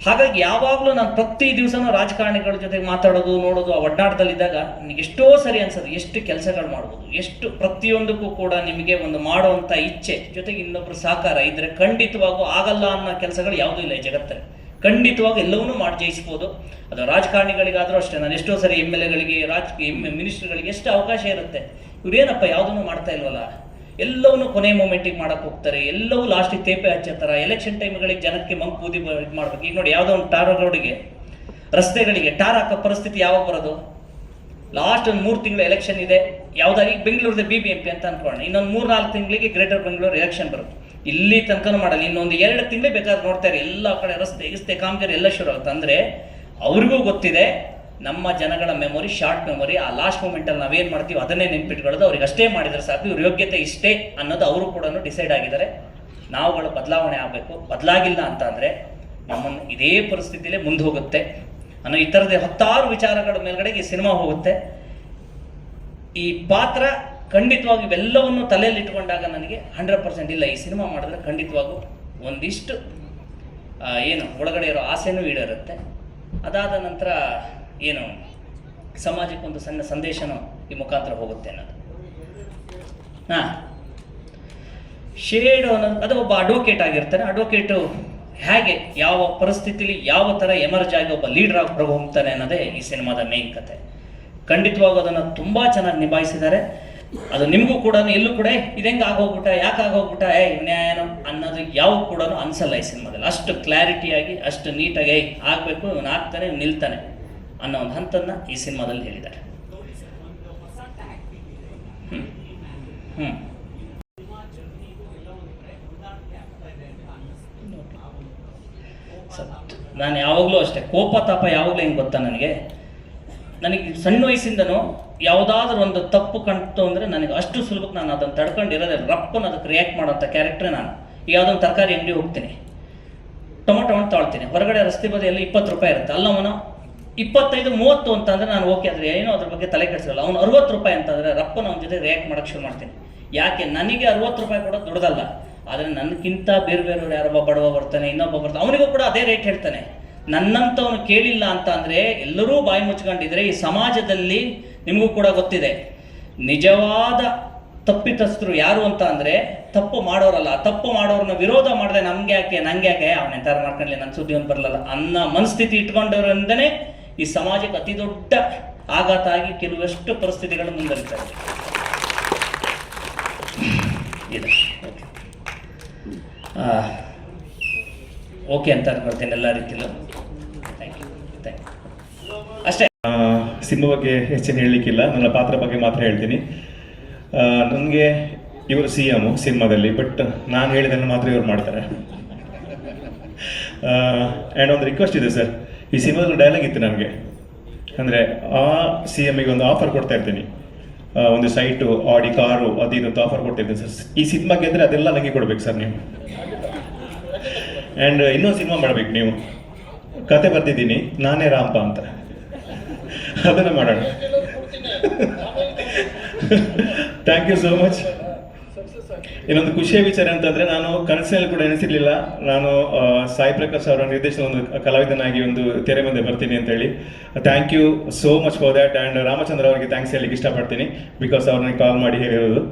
ಹಾಗಾಗಿ ಯಾವಾಗಲೂ ನಾನು ಪ್ರತಿ ದಿವಸನೂ ರಾಜಕಾರಣಿಗಳ ಜೊತೆಗೆ ಮಾತಾಡೋದು, ನೋಡೋದು, ಆ ಒಡನಾಟದಲ್ಲಿದ್ದಾಗ ನನಗೆ ಎಷ್ಟೋ ಸರಿ ಅನ್ಸೋದು ಎಷ್ಟು ಕೆಲಸಗಳು ಮಾಡ್ಬೋದು, ಎಷ್ಟು ಪ್ರತಿಯೊಂದಕ್ಕೂ ಕೂಡ ನಿಮಗೆ ಒಂದು ಮಾಡುವಂಥ ಇಚ್ಛೆ ಜೊತೆಗೆ ಇನ್ನೊಬ್ಬರು ಸಹಕಾರ ಇದ್ದರೆ ಖಂಡಿತವಾಗೂ ಆಗಲ್ಲ ಅನ್ನೋ ಕೆಲಸಗಳು ಯಾವುದೂ ಇಲ್ಲ ಈ ಜಗತ್ತಲ್ಲಿ. ಖಂಡಿತವಾಗಿ ಎಲ್ಲವನ್ನೂ ಮಾಡಿ ಜಯಿಸ್ಬೋದು. ಅದು ರಾಜಕಾರಣಿಗಳಿಗಾದರೂ ಅಷ್ಟೇ. ನಾನು ಎಷ್ಟೋ ಸರಿ MLAಗಳಿಗೆ, ಮಿನಿಸ್ಟರ್ಗಳಿಗೆ ಎಷ್ಟು ಅವಕಾಶ ಇರುತ್ತೆ, ಇವ್ರೇನಪ್ಪ ಯಾವುದನ್ನು ಮಾಡ್ತಾ ಇಲ್ವಲ್ಲ, ಎಲ್ಲವನ್ನೂ ಕೊನೆ ಮೂಮೆಂಟಿಗೆ ಮಾಡಕ್ಕೆ ಹೋಗ್ತಾರೆ, ಎಲ್ಲವೂ ಲಾಸ್ಟಿಗೆ ತೇಪೆ ಹಚ್ಚತ್ತಾರ. ಎಲೆಕ್ಷನ್ ಟೈಮ್ಗಳಿಗೆ ಜನಕ್ಕೆ ಮಂಕು ಬೂದಿ ಇದು ಮಾಡ್ಬೇಕು. ಈಗ ನೋಡಿ, ಯಾವುದೋ ಒಂದು ಟಾರ್ ರೋಡಿಗೆ, ರಸ್ತೆಗಳಿಗೆ ಟಾರ್ ಹಾಕೋ ಪರಿಸ್ಥಿತಿ ಯಾವಾಗ ಬರೋದು? ಲಾಸ್ಟ್ ಒಂದು 3 ತಿಂಗಳು ಎಲೆಕ್ಷನ್ ಇದೆ, ಯಾವುದಾಗಿ ಬೆಂಗಳೂರದ BBMP ಅಂತ ಅನ್ಕೊಳ್ಳೋಣ. ಇನ್ನೊಂದು 3-4 ತಿಂಗಳಿಗೆ ಗ್ರೇಟರ್ ಬೆಂಗಳೂರು ಎಲೆಕ್ಷನ್ ಬರುತ್ತೆ. ಇಲ್ಲಿ ತನಕನೂ ಮಾಡಲ್ಲ, ಇನ್ನೊಂದು 2 ತಿಂಗಳೇ ಬೇಕಾದ್ರೆ ನೋಡ್ತಾರೆ, ಎಲ್ಲ ಕಡೆ ರಸ್ತೆ ಕಾಮಗಾರಿ ಎಲ್ಲ ಶುರು ಆಗುತ್ತೆ. ಅಂದರೆ ಅವ್ರಿಗೂ ಗೊತ್ತಿದೆ ನಮ್ಮ ಜನಗಳ ಮೆಮೊರಿ ಶಾರ್ಟ್ ಮೆಮೊರಿ. ಆ ಲಾಸ್ಟ್ ಮೂಮೆಂಟಲ್ಲಿ ನಾವೇನು ಮಾಡ್ತೀವಿ ಅದನ್ನೇ ನೆನ್ಪಿಟ್ಕೊಳ್ಳೋದು. ಅವ್ರಿಗೆ ಅಷ್ಟೇ ಮಾಡಿದರೆ ಸಾಕು, ಇವ್ರ ಯೋಗ್ಯತೆ ಇಷ್ಟೇ ಅನ್ನೋದು ಅವರು ಕೂಡ ಡಿಸೈಡ್ ಆಗಿದ್ದಾರೆ. ನಾವುಗಳು ಬದಲಾವಣೆ ಆಗಬೇಕು. ಬದಲಾಗಿಲ್ಲ ಅಂತ ಅಂದರೆ ನಮ್ಮನ್ನು ಇದೇ ಪರಿಸ್ಥಿತಿಲೇ ಮುಂದೆ ಹೋಗುತ್ತೆ ಅನ್ನೋ ಈ ಥರದ 10 ವಿಚಾರಗಳ ಮೇಲ್ಗಡೆಗೆ ಈ ಸಿನಿಮಾ ಹೋಗುತ್ತೆ. ಈ ಪಾತ್ರ ಖಂಡಿತವಾಗಿ ಇವೆಲ್ಲವನ್ನು ತಲೆಯಲ್ಲಿ ಇಟ್ಕೊಂಡಾಗ ನನಗೆ 100% ಇಲ್ಲ, ಈ ಸಿನಿಮಾ ಮಾಡಿದ್ರೆ ಖಂಡಿತವಾಗೂ ಒಂದಿಷ್ಟು ಏನು ಒಳಗಡೆ ಇರೋ ಆಸೆನೂ ಈಡೇರುತ್ತೆ. ಅದಾದ ನಂತರ ಏನು ಸಮಾಜಕ್ಕೊಂದು ಸಣ್ಣ ಸಂದೇಶನೂ ಈ ಮುಖಾಂತರ ಹೋಗುತ್ತೆ ಅನ್ನೋದು. ಶೇಡ್ ಅನ್ನೋದು, ಅದು ಒಬ್ಬ ಅಡ್ವೊಕೇಟ್ ಆಗಿರ್ತಾನೆ. ಅಡ್ವೊಕೇಟು ಹೇಗೆ ಯಾವ ಪರಿಸ್ಥಿತಿಲಿ ಯಾವ ಥರ ಎಮರ್ಜ್ ಆಗಿ ಒಬ್ಬ ಲೀಡರ್ ಆಗಿ ಹೊರಗೆ ಹೋಗ್ತಾನೆ ಅನ್ನೋದೇ ಈ ಸಿನಿಮಾದ ಮೇನ್ ಕತೆ. ಖಂಡಿತವಾಗೂ ಅದನ್ನು ತುಂಬ ಚೆನ್ನಾಗಿ ನಿಭಾಯಿಸಿದ್ದಾರೆ. ಅದು ನಿಮಗೂ ಕೂಡ ಎಲ್ಲೂ ಕೂಡ ಇದೆಂಗೆ ಆಗೋಗ್ಬಿಟ್ಟ, ಯಾಕೆ ಆಗೋಗ್ಬಿಟ್ಟ, ಇವನ್ಯಾಯನೋ ಅನ್ನೋದು ಯಾವ ಕೂಡ ಅನ್ಸಲ್ಲ ಈ ಸಿನಿಮಾದಲ್ಲಿ. ಅಷ್ಟು ಕ್ಲಾರಿಟಿಯಾಗಿ, ಅಷ್ಟು ನೀಟಾಗಿ ಆಗಬೇಕು, ಇವನು ಆಗ್ತಾನೆ, ಇವನು ನಿಲ್ತಾನೆ ಅನ್ನೋ ಒಂದು ಹಂತನ್ನು ಈ ಸಿನಿಮಾದಲ್ಲಿ ಹೇಳಿದ್ದಾರೆ. ನಾನು ಯಾವಾಗಲೂ ಅಷ್ಟೇ, ಕೋಪ ತಾಪ ಯಾವಾಗಲೂ ಹೆಂಗೆ ಗೊತ್ತಾ ನನಗೆ ಸಣ್ಣ ವಯಸ್ಸಿಂದನೂ ಯಾವುದಾದ್ರೂ ಒಂದು ತಪ್ಪು ಕಾಣ್ತು ಅಂದರೆ ನನಗೆ ಅಷ್ಟು ಸುಲಭಕ್ಕೆ ನಾನು ಅದನ್ನು ತಡ್ಕೊಂಡಿರೋದೇ, ರಪ್ಪನ್ನು ಅದಕ್ಕೆ ರಿಯಾಕ್ಟ್ ಮಾಡೋಂಥ ಕ್ಯಾರೆಕ್ಟ್ರೇ ನಾನು. ಯಾವುದೊಂದು ತರಕಾರಿ ಅಂಗಡಿ ಹೋಗ್ತೀನಿ, ಟೊಮೊಟೊ ಹಣ್ಣು ತೊಳ್ತೀನಿ, ಹೊರಗಡೆ ರಸ್ತೆ ಬದಿಯಲ್ಲಿ 20 ರೂಪಾಯಿ ಇರುತ್ತೆ, ಅಲ್ಲವನು 25-30 ಅಂತಂದರೆ ನಾನು ಓಕೆ, ಆದರೆ ಏನೋ ಅದ್ರ ಬಗ್ಗೆ ತಲೆ ಕೆಡಿಸಲ್ಲ. ಅವ್ನು 60 ರೂಪಾಯಿ ಅಂತಂದರೆ ರಪ್ಪನ ಅವನ ಜೊತೆ ರಿಯಾಕ್ಟ್ ಮಾಡೋಕ್ಕೆ ಶುರು ಮಾಡ್ತೀನಿ. ಯಾಕೆ? ನನಗೆ 60 ರೂಪಾಯಿ ಕೊಡೋದು ದೊಡ್ಡದಲ್ಲ, ಆದರೆ ನನಗಿಂತ ಬೇರೆಯವ್ರು ಯಾರೊಬ್ಬ ಬಡವ ಬರ್ತಾನೆ, ಇನ್ನೊಬ್ಬ ಬರ್ತಾನೆ, ಅವನಿಗೂ ಕೂಡ ಅದೇ ರೇಟ್ ಹೇಳ್ತಾನೆ. ನನ್ನಂಥವನು ಕೇಳಿಲ್ಲ ಅಂತ ಅಂದರೆ ಎಲ್ಲರೂ ಬಾಯಿ ಮುಚ್ಕೊಂಡಿದ್ರೆ ಈ ಸಮಾಜದಲ್ಲಿ ನಿಮಗೂ ಕೂಡ ಗೊತ್ತಿದೆ ನಿಜವಾದ ತಪ್ಪಿತಸ್ಥರು ಯಾರು ಅಂತ ಅಂದರೆ ತಪ್ಪು ಮಾಡೋರಲ್ಲ. ತಪ್ಪು ಮಾಡೋರನ್ನ ವಿರೋಧ ಮಾಡಿದೆ, ನಮ್ಗೆ ಯಾಕೆ, ನಂಗೆ ಯಾಕೆ, ಅವನೆಂತಾರು ಮಾಡ್ಕೊಳ್ಳಿ, ನನ್ನ ಸುದ್ದಿ ಒಂದು ಬರಲ್ಲ ಅನ್ನೋ ಮನಸ್ಥಿತಿ ಇಟ್ಕೊಂಡವರಿಂದನೇ ಈ ಸಮಾಜಕ್ಕೆ ಅತಿ ದೊಡ್ಡ ಆಘಾತ ಆಗಿ ಕೆಲವಷ್ಟು ಪರಿಸ್ಥಿತಿಗಳು ಮುಂದುವರಿತಾರೆ. ಇದೆ ಓಕೆ ಅಂತ ಅನ್ಕೊಳ್ತೇನೆ ಎಲ್ಲ ರೀತಿಯಲ್ಲೂ. ಥ್ಯಾಂಕ್ ಯು ಅಷ್ಟೇ. ಸಿನಿಮಾ ಬಗ್ಗೆ ಹೆಚ್ಚಿನ ಹೇಳಲಿಕ್ಕಿಲ್ಲ, ನನ್ನ ಪಾತ್ರ ಬಗ್ಗೆ ಮಾತ್ರ ಹೇಳ್ತೀನಿ. ನನಗೆ ಇವರು CM ಸಿನಿಮಾದಲ್ಲಿ, ಬಟ್ ನಾನು ಹೇಳಿದ್ದನ್ನು ಮಾತ್ರ ಇವ್ರು ಮಾಡ್ತಾರೆ. ಆ್ಯಂಡ್ ಒಂದು ರಿಕ್ವೆಸ್ಟ್ ಇದೆ ಸರ್, ಈ ಸಿನಿಮಾದಲ್ಲಿ ಡೈಲಾಗ್ ಇತ್ತು ನನಗೆ, ಅಂದರೆ ಆ CMಗೆ ಒಂದು ಆಫರ್ ಕೊಡ್ತಾ ಇರ್ತೀನಿ, ಒಂದು ಸೈಟು, ಆಡಿ, ಕಾರು, ಅದು ಇದಂತ ಆಫರ್ ಕೊಡ್ತಿರ್ತೀನಿ ಸರ್. ಈ ಸಿನಿಮಾ ಗೆದ್ದರೆ ಅದೆಲ್ಲ ನನಗೆ ಕೊಡ್ಬೇಕು ಸರ್ ನೀವು. ಆ್ಯಂಡ್ ಇನ್ನೊಂದು ಸಿನಿಮಾ ಮಾಡಬೇಕು ನೀವು, ಕತೆ ಬರ್ತಿದ್ದೀನಿ ನಾನೇ ರಾಂಪ ಅಂತ, ಅದನ್ನು ಮಾಡೋಣ. Thank you so much. ಇನ್ನೊಂದು ಖುಷಿಯ ವಿಚಾರ ಅಂತಂದರೆ, ನಾನು ಕನಸಿನಲ್ಲಿ ಕೂಡ ಎನಿಸಿರ್ಲಿಲ್ಲ ನಾನು ಸಾಯಿ ಪ್ರಕಾಶ್ ಅವರ ನಿರ್ದೇಶನ ಒಂದು ಕಲಾವಿದನಾಗಿ ಒಂದು ತೆರೆ ಮುಂದೆ ಬರ್ತೀನಿ ಅಂತೇಳಿ. Thank you so much for that. And Ramachandra ಅವರಿಗೆ ಥ್ಯಾಂಕ್ಸ್ ಹೇಳಲಿಕ್ಕೆ ಇಷ್ಟಪಡ್ತೀನಿ, ಬಿಕಾಸ್ ಅವ್ರನ್ನ ಕಾಲ್ ಮಾಡಿ ಹೇಳಿರೋದು.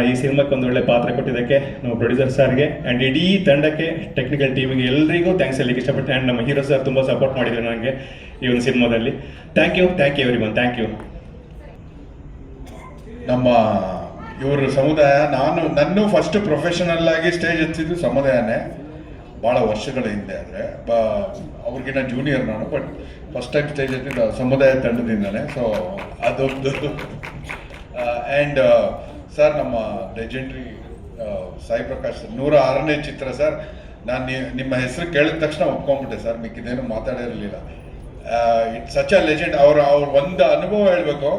ಈ ಸಿನಿಮಾಕ್ಕೆ ಒಂದು ಒಳ್ಳೆ ಪಾತ್ರ ಕೊಟ್ಟಿದ್ದಕ್ಕೆ ನಮ್ಮ ಪ್ರೊಡ್ಯೂಸರ್ ಸರ್ಗೆ ಆ್ಯಂಡ್ ಇಡೀ ತಂಡಕ್ಕೆ, ಟೆಕ್ನಿಕಲ್ ಟೀಮಿಗೆ ಎಲ್ರಿಗೂ ಥ್ಯಾಂಕ್ಸ್ ಹೇಳಲಿಕ್ಕೆ ಇಷ್ಟಪಡ್ತೀನಿ. ಆ್ಯಂಡ್ ನಮ್ಮ ಹೀರೋ ಸರ್ ತುಂಬ ಸಪೋರ್ಟ್ ಮಾಡಿದ್ರು ನನಗೆ ಈ ಒಂದು ಸಿನಿಮಾದಲ್ಲಿ. Thank you everyone, thank you. ನಮ್ಮ ಇವರು ಸಮುದಾಯ, ನನ್ನ ಫಸ್ಟ್ ಪ್ರೊಫೆಷನಲ್ ಆಗಿ ಸ್ಟೇಜ್ ಹಚ್ಚಿದ್ದು ಸಮುದಾಯನೇ ಭಾಳ ವರ್ಷಗಳ ಹಿಂದೆ. ಆದರೆ ಅವ್ರಿಗಿನ್ನ ಜೂನಿಯರ್ ನಾನು, ಬಟ್ ಫಸ್ಟ್ ಟೈಮ್ ಸ್ಟೇಜ್ ಹಚ್ಚಿದ್ದು ಸಮುದಾಯ ತಂಡದಿಂದನೇ. ಸೊ ಅದೊಂದು. ಆ್ಯಂಡ್ ಸರ್, ನಮ್ಮ ಲೆಜೆಂಡ್ರಿ ಸಾಯಿ ಪ್ರಕಾಶ್ 106ನೇ ಚಿತ್ರ ಸರ್. ನಾನು ನಿಮ್ಮ ಹೆಸರು ಕೇಳಿದ ತಕ್ಷಣ ಒಪ್ಕೊಂಡ್ಬಿಟ್ಟೆ ಸರ್, ಮಿಕ್ಕಿದೇನು ಮಾತಾಡಿರಲಿಲ್ಲ. It's such a legend. ಅವ್ರ ಒಂದು ಅನುಭವ ಹೇಳಬೇಕು.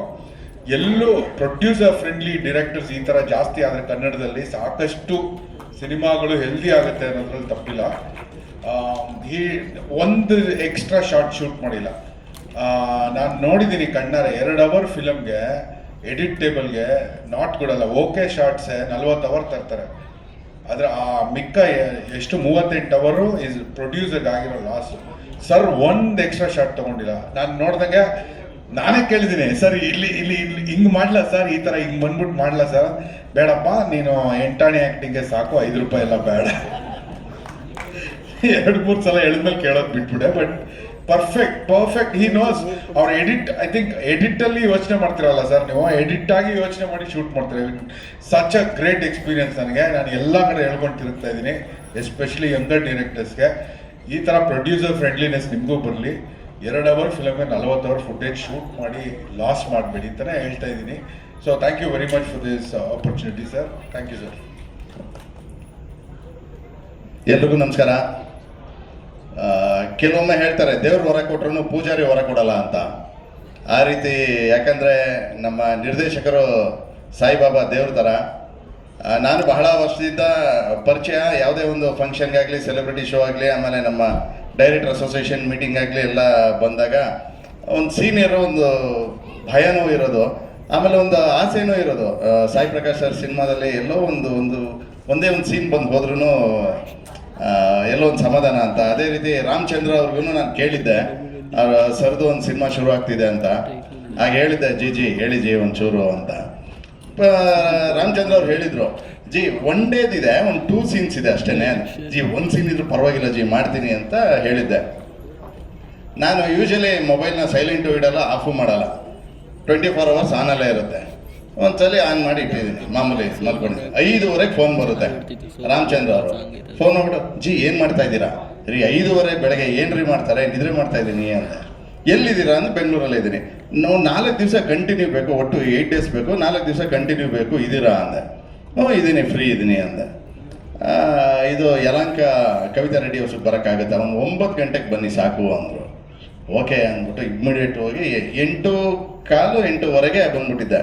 ಎಲ್ಲೂ ಪ್ರೊಡ್ಯೂಸರ್ ಫ್ರೆಂಡ್ಲಿ ಡೈರೆಕ್ಟರ್ಸ್ ಈ ಥರ ಜಾಸ್ತಿ ಆದರೆ ಕನ್ನಡದಲ್ಲಿ ಸಾಕಷ್ಟು ಸಿನಿಮಾಗಳು ಹೆಲ್ದಿ ಆಗುತ್ತೆ ಅನ್ನೋದ್ರಲ್ಲಿ ತಪ್ಪಿಲ್ಲ. ಈ ಒಂದು ಎಕ್ಸ್ಟ್ರಾ ಶಾರ್ಟ್ ಶೂಟ್ ಮಾಡಿಲ್ಲ. ನಾನು ನೋಡಿದ್ದೀನಿ ಕಣ್ಣಾರೆ 2 ಅವರ್ ಫಿಲಮ್ಗೆ ಎಡಿಟ್ ಟೇಬಲ್ಗೆ ನಾಟ್ ಕೊಡಲ್ಲ. ಓಕೆ ಶಾರ್ಟ್ಸೇ 40 ಅವರ್ ತರ್ತಾರೆ. ಆದರೆ ಆ ಮಿಕ್ಕ ಎಷ್ಟು 38 ಅವರು ಇಸ್ ಪ್ರೊಡ್ಯೂಸರ್ಗೆ ಆಗಿರೋ ಲಾಸ್. ಸರ್ ಒಂದು ಎಕ್ಸ್ಟ್ರಾ ಶಾರ್ಟ್ ತೊಗೊಂಡಿಲ್ಲ. ನಾನು ನೋಡ್ದಂಗೆ ನಾನೇ ಕೇಳಿದ್ದೀನಿ, ಸರ್ ಇಲ್ಲಿ ಇಲ್ಲಿ ಇಲ್ಲಿ ಹಿಂಗೆ ಮಾಡಲ ಸರ್, ಈ ಥರ ಹಿಂಗೆ ಬಂದ್ಬಿಟ್ಟು ಮಾಡಲ ಸರ್. ಬೇಡಪ್ಪ, ನೀನು ಎಂಟಾಣಿ ಆ್ಯಕ್ಟಿಂಗ್ಗೆ ಸಾಕು, 5 ರೂಪಾಯಿ ಎಲ್ಲ ಬೇಡ. 2-3 ಸಲ ಹೇಳಿದ್ಮೇಲೆ ಕೇಳೋದು ಬಿಟ್ಬಿಡೆ. But perfect he knows. ಅವ್ರ ಎಡಿಟ್, ಐ ಥಿಂಕ್ ಎಡಿಟಲ್ಲಿ ಯೋಚನೆ ಮಾಡ್ತಿರಲ್ಲ ಸರ್ ನೀವು, ಎಡಿಟ್ ಆಗಿ ಯೋಚನೆ ಮಾಡಿ ಶೂಟ್ ಮಾಡ್ತೀರಿ. ಸಚ್ ಅ ಗ್ರೇಟ್ ಎಕ್ಸ್ಪೀರಿಯನ್ಸ್ ನನಗೆ. ನಾನು ಎಲ್ಲ ಕಡೆ ಹೇಳ್ಕೊಂಡು ತಿರುಗ್ತಾ ಇದ್ದೀನಿ, ಎಸ್ಪೆಷಲಿ ಯಂಗರ್ ಡೈರೆಕ್ಟರ್ಸ್ಗೆ. ಈ ಥರ ಪ್ರೊಡ್ಯೂಸರ್ ಫ್ರೆಂಡ್ಲಿನೆಸ್ ನಿಮಗೂ ಬರಲಿ. 2 ಅವರ್ ಫಿಲಮ್ಗೆ 40 ಅವರ್ ಫುಟೇಜ್ ಶೂಟ್ ಮಾಡಿ ಲಾಸ್ ಮಾಡಬೇಡಿ ಅಂತಲೇ ಹೇಳ್ತಾ ಇದ್ದೀನಿ. So thank you very much for this opportunity sir. Thank you sir. ಎಲ್ರಿಗೂ ನಮಸ್ಕಾರ. ಕೆಲವೊಮ್ಮೆ ಹೇಳ್ತಾರೆ ದೇವ್ರು ಹೊರ ಕೊಟ್ರು ಪೂಜಾರಿ ಹೊರ ಕೊಡಲ್ಲ ಅಂತ. ಆ ರೀತಿ, ಯಾಕಂದರೆ ನಮ್ಮ ನಿರ್ದೇಶಕರು ಸಾಯಿಬಾಬಾ ದೇವ್ರ ಥರ. ನಾನು ಬಹಳ ವರ್ಷದಿಂದ ಪರಿಚಯ. ಯಾವುದೇ ಒಂದು ಫಂಕ್ಷನ್ಗಾಗಲಿ, ಸೆಲೆಬ್ರಿಟಿ ಶೋ ಆಗಲಿ, ಆಮೇಲೆ ನಮ್ಮ ಡೈರೆಕ್ಟರ್ ಅಸೋಸಿಯೇಷನ್ ಮೀಟಿಂಗ್ ಆಗಲಿ ಎಲ್ಲ ಬಂದಾಗ ಒಂದು ಸೀನಿಯರು, ಒಂದು ಭಯನೂ ಇರೋದು, ಆಮೇಲೆ ಒಂದು ಆಸೆನೂ ಇರೋದು. ಸಾಯಿ ಪ್ರಕಾಶ್ ಸರ್ ಸಿನಿಮಾದಲ್ಲಿ ಎಲ್ಲೋ ಒಂದೇ ಒಂದು ಸೀನ್ ಬಂದು ಹೋದ್ರೂ ಎಲ್ಲೋ ಒಂದು ಸಮಾಧಾನ ಅಂತ. ಅದೇ ರೀತಿ ರಾಮಚಂದ್ರ ಅವ್ರಿಗೂ ನಾನು ಕೇಳಿದ್ದೆ, ಸರ್ದು ಒಂದು ಸಿನಿಮಾ ಶುರು ಆಗ್ತಿದೆ ಅಂತ. ಆಗ ಹೇಳಿದ್ದೆ, ಜಿ ಹೇಳಿ ಜಿ ಒಂಚೂರು ಅಂತ. ರಾಮಚಂದ್ರ ಅವ್ರು ಹೇಳಿದರು, ಜಿ 1 ಡೇದಿದೆ, ಒಂದು 2 ಸೀನ್ಸ್ ಇದೆ ಅಷ್ಟೇ ಜಿ, 1 ಸೀನ್ ಇದ್ರೂ ಪರವಾಗಿಲ್ಲ ಜಿ, ಮಾಡ್ತೀನಿ ಅಂತ ಹೇಳಿದ್ದೆ. ನಾನು ಯೂಶಲಿ ಮೊಬೈಲ್ನ ಸೈಲೆಂಟು ಇಡಲ್ಲ, ಆಫು ಮಾಡಲ್ಲ, 24 ಅವರ್ಸ್ ಆನಲ್ಲೇ ಇರುತ್ತೆ. ಒಂದ್ಸಲಿ ಆನ್ ಮಾಡಿ ಇಟ್ಟಿದ್ದೀನಿ, ಮಾಮೂಲಿ ಮಲ್ಕೊಂಡು. 5:15 ಫೋನ್ ಬರುತ್ತೆ. ರಾಮಚಂದ್ರ ಅವರು ಫೋನ್ ಮಾಡ್ಬಿಟ್ಟು, ಜಿ ಏನು ಮಾಡ್ತಾ ಇದ್ದೀರಾ ರೀ? 5:15 ಬೆಳಗ್ಗೆ ಏನ್ರಿ ಮಾಡ್ತಾರೆ, ನಿದ್ರೆ ಮಾಡ್ತಾ ಇದ್ದೀನಿ ಅಂತ. ಎಲ್ಲಿದ್ದೀರಾ ಅಂದ್ರೆ ಬೆಂಗಳೂರಲ್ಲೇ ಇದ್ದೀನಿ. ನಾವು 4 ದಿವಸ ಕಂಟಿನ್ಯೂ ಬೇಕು, ಒಟ್ಟು 8 ಡೇಸ್ ಬೇಕು, 4 ದಿವಸ ಕಂಟಿನ್ಯೂ ಬೇಕು, ಇದ್ದೀರಾ ಅಂದೆ. ಇದ್ದೀನಿ, ಫ್ರೀ ಇದ್ದೀನಿ ಅಂದೆ. ಇದು ಯಲಹಂಕ ಕವಿತಾ ರೆಡ್ಡಿ ಹೌಸ್ಗೆ ಬರೋಕ್ಕಾಗುತ್ತೆ, ಒಂದು 9 ಗಂಟೆಗೆ ಬನ್ನಿ ಸಾಕು ಅಂದರು. ಓಕೆ ಅಂದ್ಬಿಟ್ಟು ಇಮ್ಮಿಡಿಯೇಟ್ ಹೋಗಿ 8:15 8:00ವರೆಗೆ ಬಂದ್ಬಿಟ್ಟಿದ್ದೆ.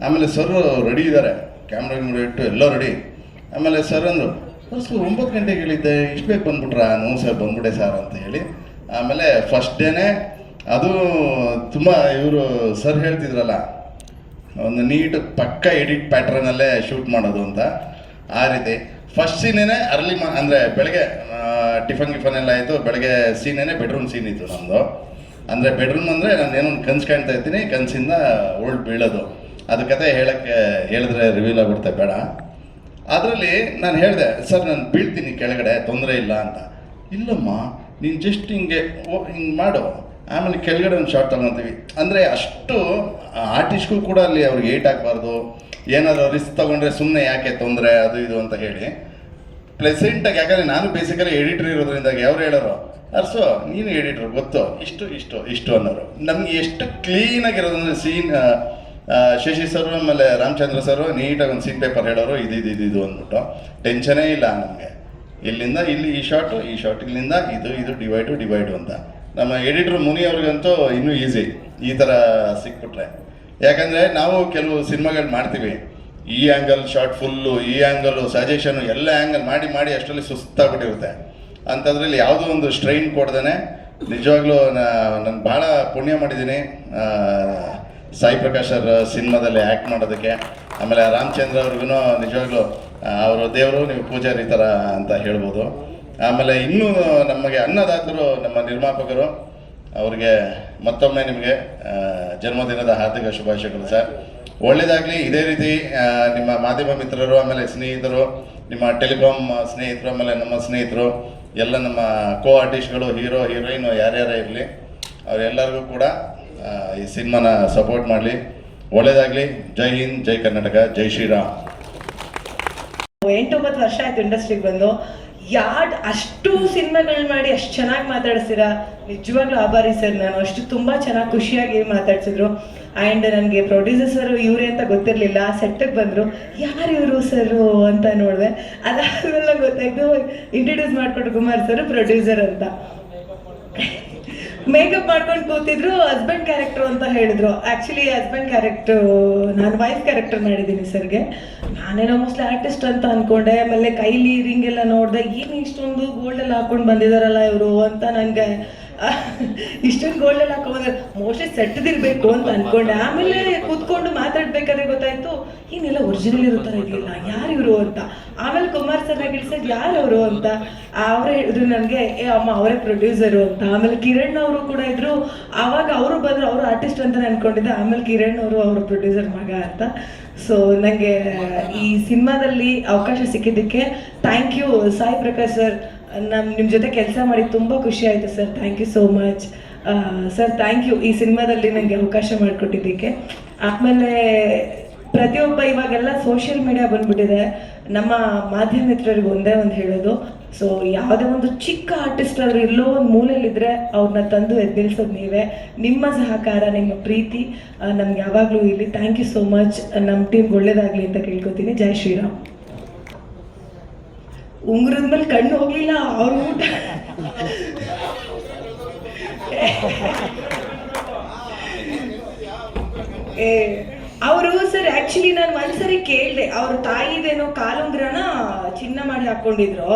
ಆಮೇಲೆ ಸರ್ ರೆಡಿ ಇದ್ದಾರೆ, ಕ್ಯಾಮ್ರಾ ಇಟ್ಟು ಎಲ್ಲ ರೆಡಿ. ಆಮೇಲೆ ಸರ್ ಅಂದರು, ಸರ್ 9 ಗಂಟೆಗೆ ಹೇಳಿದ್ದೆ, ಇಷ್ಟು ಬೇಗ ಬಂದ್ಬಿಟ್ರಾ? ನೋ ಸರ್ ಬಂದ್ಬಿಟ್ಟೆ ಸರ್ ಅಂತ ಹೇಳಿ. ಆಮೇಲೆ ಫಸ್ಟ್ ಡೇನೇ ಅದು ತುಂಬ ಇವರು ಸರ್ ಹೇಳ್ತಿದ್ರಲ್ಲ, ಒಂದು ನೀಟ್ ಪಕ್ಕ ಎಡಿಟ್ ಪ್ಯಾಟ್ರನಲ್ಲೇ ಶೂಟ್ ಮಾಡೋದು ಅಂತ. ಆ ರೀತಿ ಫಸ್ಟ್ ಸೀನೇನೆ ಅರ್ಲಿ ಅಂದರೆ ಬೆಳಗ್ಗೆ ಟಿಫನ್ ಎಲ್ಲ ಆಯಿತು. ಬೆಳಗ್ಗೆ ಸೀನೇನೆ ಬೆಡ್ರೂಮ್ ಸೀನ್ ಇತ್ತು ನಮ್ಮದು. ಅಂದರೆ ಬೆಡ್ರೂಮ್ ಅಂದರೆ ನಾನು ಏನೋ ಒಂದು ಕನಸು ಕಾಣ್ತಾ ಇರ್ತೀನಿ, ಕನಸಿಂದ ಉರುಳು ಬೀಳೋದು. ಅದು ಕತೆ ಹೇಳಿದ್ರೆ ರಿವೀಲ್ ಆಗ್ಬಿಡ್ತೆ, ಬೇಡ. ಅದರಲ್ಲಿ ನಾನು ಹೇಳಿದೆ, ಸರ್ ನಾನು ಬೀಳ್ತೀನಿ ಕೆಳಗಡೆ, ತೊಂದರೆ ಇಲ್ಲ ಅಂತ. ಇಲ್ಲಮ್ಮ, ನೀನು ಜಸ್ಟ್ ಹಿಂಗೆ ಮಾಡು, ಆಮೇಲೆ ಕೆಳಗಡೆ ಒಂದು ಶಾರ್ಟ್ ತಗೊತೀವಿ ಅಂದರೆ. ಅಷ್ಟು ಆರ್ಟಿಸ್ಟ್ಗೂ ಕೂಡ ಅಲ್ಲಿ ಅವ್ರಿಗೆ ಏಟ್ ಆಗಬಾರ್ದು, ಏನಾದರೂ ರಿಸ್ಕ್ ತೊಗೊಂಡ್ರೆ ಸುಮ್ಮನೆ ಯಾಕೆ ತೊಂದರೆ, ಅದು ಇದು ಅಂತ ಹೇಳಿ ಪ್ಲೆಸೆಂಟಾಗಿ. ಯಾಕಂದರೆ ನಾನು ಬೇಸಿಕಲಿ ಎಡಿಟರ್ ಇರೋದ್ರಿಂದಾಗಿ ಅವ್ರು ಹೇಳೋರು, ಅರ್ಸೋ ನೀನು ಎಡಿಟ್ರು ಗೊತ್ತು, ಇಷ್ಟು ಅನ್ನೋರು. ನಮ್ಗೆ ಎಷ್ಟು ಕ್ಲೀನಾಗಿರೋದಂದರೆ ಸೀನ್ ಶಶಿ ಸರ್ ಆಮೇಲೆ ರಾಮಚಂದ್ರ ಸರ್ ನೀಟಾಗಿ ಒಂದು ಸೀನ್ ಪೇಪರ್ ಹೇಳೋರು, ಇದು ಅಂದ್ಬಿಟ್ಟು ಟೆನ್ಷನೇ ಇಲ್ಲ ನಮಗೆ. ಇಲ್ಲಿಂದ ಇಲ್ಲಿ ಈ ಶಾರ್ಟು ಇಲ್ಲಿಂದ ಇದು ಡಿವೈಡು ಅಂತ. ನಮ್ಮ ಎಡಿಟ್ರು ಮುನಿ ಅವ್ರಿಗಂತೂ ಇನ್ನೂ ಈಸಿ ಈ ಥರ ಸಿಕ್ಬಿಟ್ರೆ. ಯಾಕಂದರೆ ನಾವು ಕೆಲವು ಸಿನಿಮಾಗಳು ಮಾಡ್ತೀವಿ, ಈ ಆ್ಯಂಗಲ್ ಶಾರ್ಟ್ ಫುಲ್ಲು, ಈ ಆ್ಯಂಗಲು ಸಜೆಷನು, ಎಲ್ಲ ಆ್ಯಂಗಲ್ ಮಾಡಿ ಅಷ್ಟರಲ್ಲಿ ಸುಸ್ತಾಗ್ಬಿಟ್ಟಿರುತ್ತೆ. ಅಂಥದ್ರಲ್ಲಿ ಯಾವುದೋ ಒಂದು ಸ್ಟ್ರೈನ್ ಕೊಡ್ದೇ ನಿಜವಾಗ್ಲೂ ನಾನು ಭಾಳ ಪುಣ್ಯ ಮಾಡಿದ್ದೀನಿ ಸಾಯಿ ಪ್ರಕಾಶ್ ಅವ್ರ ಸಿನಿಮಾದಲ್ಲಿ ಆ್ಯಕ್ಟ್ ಮಾಡೋದಕ್ಕೆ. ಆಮೇಲೆ ರಾಮಚಂದ್ರ ಅವ್ರಿಗೂ ನಿಜವಾಗ್ಲೂ ಅವರು ದೇವರು, ನೀವು ಪೂಜಾರಿ ಥರ ಅಂತ ಹೇಳ್ಬೋದು. ಆಮೇಲೆ ಇನ್ನೂ ನಮಗೆ ಅನ್ನದಾತರು ನಮ್ಮ ನಿರ್ಮಾಪಕರು, ಅವ್ರಿಗೆ ಮತ್ತೊಮ್ಮೆ ನಿಮಗೆ ಜನ್ಮದಿನದ ಹಾರ್ದಿಕ ಶುಭಾಶಯಗಳು ಸರ್. ಒಳ್ಳೆಯದಾಗಲಿ. ಇದೇ ರೀತಿ ನಿಮ್ಮ ಮಾಧ್ಯಮ ಮಿತ್ರರು, ಆಮೇಲೆ ಸ್ನೇಹಿತರು, ನಿಮ್ಮ ಟೆಲಿಕಾಮ್ ಸ್ನೇಹಿತರು, ಆಮೇಲೆ ನಮ್ಮ ಸ್ನೇಹಿತರು ಎಲ್ಲ, ನಮ್ಮ ಕೋ ಆರ್ಟಿಸ್ಟ್ಗಳು, ಹೀರೋ ಹೀರೋಯಿನು ಯಾರ್ಯಾರೇ ಇರಲಿ, ಅವರೆಲ್ಲರಿಗೂ ಕೂಡ ಈ ಸಿನಿಮಾನ ಸಪೋರ್ಟ್ ಮಾಡಲಿ. ಒಳ್ಳೆಯದಾಗಲಿ. ಜೈ ಹಿಂದ್, ಜೈ ಕರ್ನಾಟಕ, ಜೈ ಶ್ರೀರಾಮ್. 8-9 ವರ್ಷ ಆಯ್ತು ಇಂಡಸ್ಟ್ರಿಗೆ ಬಂದು. ಅಷ್ಟು ಸಿನಿಮಾಗಳನ್ನ ಮಾಡಿ ಅಷ್ಟು ಚೆನ್ನಾಗಿ ಮಾತಾಡಿಸ್ತೀರಾ, ನಿಜವಾಗ್ಲೂ ಆಭಾರಿ ಸರ್. ನಾನು ಅಷ್ಟು ತುಂಬ ಚೆನ್ನಾಗಿ ಖುಷಿಯಾಗಿ ಮಾತಾಡ್ಸಿದ್ರು. ಆ್ಯಂಡ್ ನನಗೆ ಪ್ರೊಡ್ಯೂಸರ್ ಸರ್ ಇವರೇ ಅಂತ ಗೊತ್ತಿರಲಿಲ್ಲ. ಸೆಟ್ಟಿಗೆ ಬಂದರು, ಯಾರು ಇವರು ಸರು ಅಂತ ನೋಡಿದೆ. ಅದಾದಮೇಲೆ ಗೊತ್ತಾಯ್ತು, ಇಂಟ್ರಡ್ಯೂಸ್ ಮಾಡಿಕೊಟ್ರು, ಕುಮಾರ್ ಸರ್ ಪ್ರೊಡ್ಯೂಸರ್ ಅಂತ. ಮೇಕಪ್ ಮಾಡ್ಕೊಂಡು ಕೂತಿದ್ರು, ಹಸ್ಬೆಂಡ್ ಕ್ಯಾರೆಕ್ಟರ್ ಅಂತ ಹೇಳಿದ್ರು. ಆಕ್ಚುಲಿ ಹಸ್ಬೆಂಡ್ ಕ್ಯಾರೆಕ್ಟರ್ ನಾನು ವೈಫ್ ಕ್ಯಾರೆಕ್ಟರ್ ಮಾಡಿದ್ದೀನಿ ಸರ್ಗೆ. ನಾನೇನೋ ಮೋಸ್ಟ್ಲಿ ಆರ್ಟಿಸ್ಟ್ ಅಂತ ಅನ್ಕೊಂಡೆ. ಆಮೇಲೆ ಕೈಲಿ ರಿಂಗ್ ಎಲ್ಲ ನೋಡಿದೆ, ಏನು ಇಷ್ಟೊಂದು ಗೋಲ್ಡ್ ಎಲ್ಲ ಹಾಕೊಂಡು ಬಂದಿದಾರಲ್ಲ ಇವರು ಅಂತ ನನಗೆ ಇಷ್ಟೊಂದು ಗೋಲ್ಡ್ ಎಲ್ಲ ಹಾಕೊಂಡ್ಬಂದ್ರೆ ಮೋಸ್ಟ್ಲಿ ಸೆಟ್ದಿರ್ಬೇಕು ಅಂತ ಅನ್ಕೊಂಡೆ. ಆಮೇಲೆ ಕೂತ್ಕೊಂಡು ಮಾತಾಡ್ಬೇಕಾದ್ರೆ ಗೊತ್ತಾಯ್ತು ಏನೆಲ್ಲ ಒರಿಜಿನಲ್ ಇರೋ ಥರ ಇದೆಯಲ್ಲ, ಯಾರು ಇವರು ಅಂತ. ಆಮೇಲೆ ಕುಮಾರ್ ಸರ್ ಇಳಿಸಿದ್ ಯಾರು ಅವರು ಅಂತ. ಅವರೇ ಹೇಳಿದ್ರು ನನಗೆ, ಏ ಅಮ್ಮ ಅವರೇ ಪ್ರೊಡ್ಯೂಸರು ಅಂತ. ಆಮೇಲೆ ಕಿರಣ್ ಅವರು ಕೂಡ ಇದ್ರು. ಆವಾಗ ಅವರು ಬಂದರು, ಅವರು ಆರ್ಟಿಸ್ಟ್ ಅಂತ ಅನ್ಕೊಂಡಿದ್ದೆ. ಆಮೇಲೆ ಕಿರಣ್ ಅವರು ಅವ್ರ ಪ್ರೊಡ್ಯೂಸರ್ ಮಗ ಅಂತ. ಸೊ ನನಗೆ ಈ ಸಿನಿಮಾದಲ್ಲಿ ಅವಕಾಶ ಸಿಕ್ಕಿದ್ದಕ್ಕೆ thank you Sai Prakash sir. ನಿಮ್ಮ ಜೊತೆ ಕೆಲಸ ಮಾಡಿ ತುಂಬ ಖುಷಿ ಆಯಿತು sir. Thank you so much sir. Thank you ಈ ಸಿನಿಮಾದಲ್ಲಿ ನನಗೆ ಅವಕಾಶ ಮಾಡಿಕೊಟ್ಟಿದ್ದಕ್ಕೆ. ಆಮೇಲೆ ಪ್ರತಿಯೊಬ್ಬ ಇವಾಗೆಲ್ಲ ಸೋಷಿಯಲ್ ಮೀಡಿಯಾ ಬಂದ್ಬಿಟ್ಟಿದೆ. ನಮ್ಮ ಮಾಧ್ಯಮ ಮಿತ್ರರಿಗೆ ಒಂದೇ ಒಂದು ಹೇಳೋದು, ಸೊ ಯಾವುದೇ ಒಂದು ಚಿಕ್ಕ ಆರ್ಟಿಸ್ಟ್ ಆದರೂ ಎಲ್ಲೋ ಒಂದು ಮೂಲೆಯಲ್ಲಿದ್ದರೆ ಅವ್ರನ್ನ ತಂದು ಎದ್ದಿಲ್ಸೋದು ನೀವೇ. ನಿಮ್ಮ ಸಹಕಾರ, ನಿಮ್ಮ ಪ್ರೀತಿ ನಮ್ಗೆ ಯಾವಾಗಲೂ ಇಲ್ಲಿ. Thank you so much. ನಮ್ಮ ಟೀಮ್ಗೆ ಒಳ್ಳೇದಾಗಲಿ ಅಂತ ಕೇಳ್ಕೊತೀನಿ. ಜೈ ಶ್ರೀರಾಮ್. ಉಂಗುರದ ಮೇಲೆ ಕಣ್ಣು ಹೋಗ್ಲಿಲ್ಲ ಅವ್ರ ಊಟ. ಅವರು ಸರ್ ಆಕ್ಚುಲಿ ನಾನು ಒಂದ್ಸರಿ ಕೇಳಿದೆ, ಅವ್ರ ತಾಯಿದೇನೋ ಕಾಲುಂಗ್ರನ ಚಿನ್ನ ಮಾಡಿ ಹಾಕೊಂಡಿದ್ರು.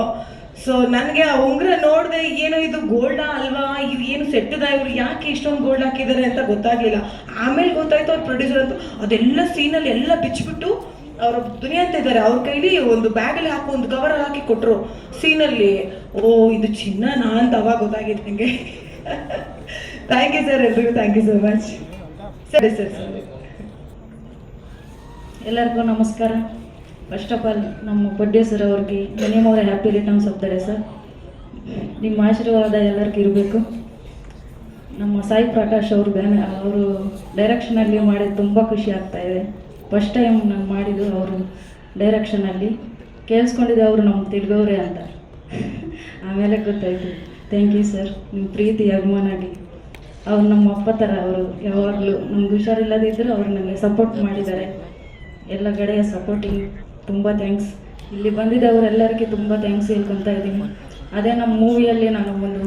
ಸೊ ನನಗೆ ಆ ಉಂಗ್ರ ನೋಡಿದೆ, ಏನೋ ಇದು ಗೋಲ್ಡಾ ಅಲ್ವಾ, ಇದು ಏನು ಸೆಟ್ಟದ, ಇವ್ರು ಯಾಕೆ ಇಷ್ಟೊಂದು ಗೋಲ್ಡ್ ಹಾಕಿದ್ದಾರೆ ಅಂತ ಗೊತ್ತಾಗ್ಲಿಲ್ಲ. ಆಮೇಲೆ ಗೊತ್ತಾಯ್ತು ಅವ್ರ ಪ್ರೊಡ್ಯೂಸರ್ ಅಂತ. ಅದೆಲ್ಲ ಸೀನಲ್ಲಿ ಎಲ್ಲ ಬಿಚ್ಚಿಬಿಟ್ಟು ಅವರು ದುನಿಯಾ ಅಂತ ಇದ್ದಾರೆ, ಅವ್ರ ಕೈಲಿ ಒಂದು ಬ್ಯಾಗಲ್ಲಿ ಹಾಕಿ ಒಂದು ಕವರಲ್ಲಿ ಹಾಕಿ ಕೊಟ್ಟರು ಸೀನಲ್ಲಿ. ಓ ಇದು ಚಿನ್ನನಾ ಅಂತ ಅವಾಗ ಗೊತ್ತಾಗಿತ್ತು ನನಗೆ. ಥ್ಯಾಂಕ್ ಯು ಸರ್, ಎಲ್ರಿಗೂ ಥ್ಯಾಂಕ್ ಯು ಸೋ ಮಚ್. ಸರಿ ಸರ್. ಎಲ್ಲರಿಗೂ ನಮಸ್ಕಾರ. ಫಸ್ಟ್ ಆಫ್ ಆಲ್ ನಮ್ಮ ಪ್ರೊಡ್ಯೂಸರ್ ಅವ್ರಿಗೆ ಮಿನಿಮಮ್ ಅವರ happy returns of the day sir. ನಿಮ್ಮ ಆಶೀರ್ವಾದ ಎಲ್ಲರಿಗೂ ಇರಬೇಕು. ನಮ್ಮ ಸಾಯಿ ಪ್ರಕಾಶ್ ಅವರು ಡೈರೆಕ್ಷನಲ್ಲಿ ಮಾಡಿದ್ದು ತುಂಬ ಖುಷಿ ಆಗ್ತಾಯಿದೆ. ಫಸ್ಟ್ ಟೈಮ್ ನಾನು ಮಾಡಿದ್ದು ಅವರು ಡೈರೆಕ್ಷನಲ್ಲಿ. ಕೇಳಿಸ್ಕೊಂಡಿದ್ದೆ ಅವರು ನಮ್ಮ ತಿಳ್ಗವ್ರೆ ಅಂತ. ಆಮೇಲೆ ಗೊತ್ತಾಯಿತು. Thank you sir. ನಿಮ್ಮ ಪ್ರೀತಿ ಅಭಿಮಾನಾಗಿ ಅವ್ರು ನಮ್ಮ ಅಪ್ಪ ಥರ. ಅವರು ಯಾವಾಗಲೂ ನಮ್ಗೆ ಹುಷಾರಿಲ್ಲದಿದ್ದರೂ ಅವರು ನನಗೆ ಸಪೋರ್ಟ್ ಮಾಡಿದ್ದಾರೆ. ಎಲ್ಲ ಕಡೆಯ ಸಪೋರ್ಟಿಂಗ್ ತುಂಬ ಥ್ಯಾಂಕ್ಸ್. ಇಲ್ಲಿ ಬಂದಿದ್ದವರೆಲ್ಲರಿಗೆ ತುಂಬ ಥ್ಯಾಂಕ್ಸ್ ಹೇಳ್ಕೊತಾ ಇದ್ದೀನಿ. ಅದೇ ನಮ್ಮ ಮೂವಿಯಲ್ಲಿ ನಾನು ಒಂದು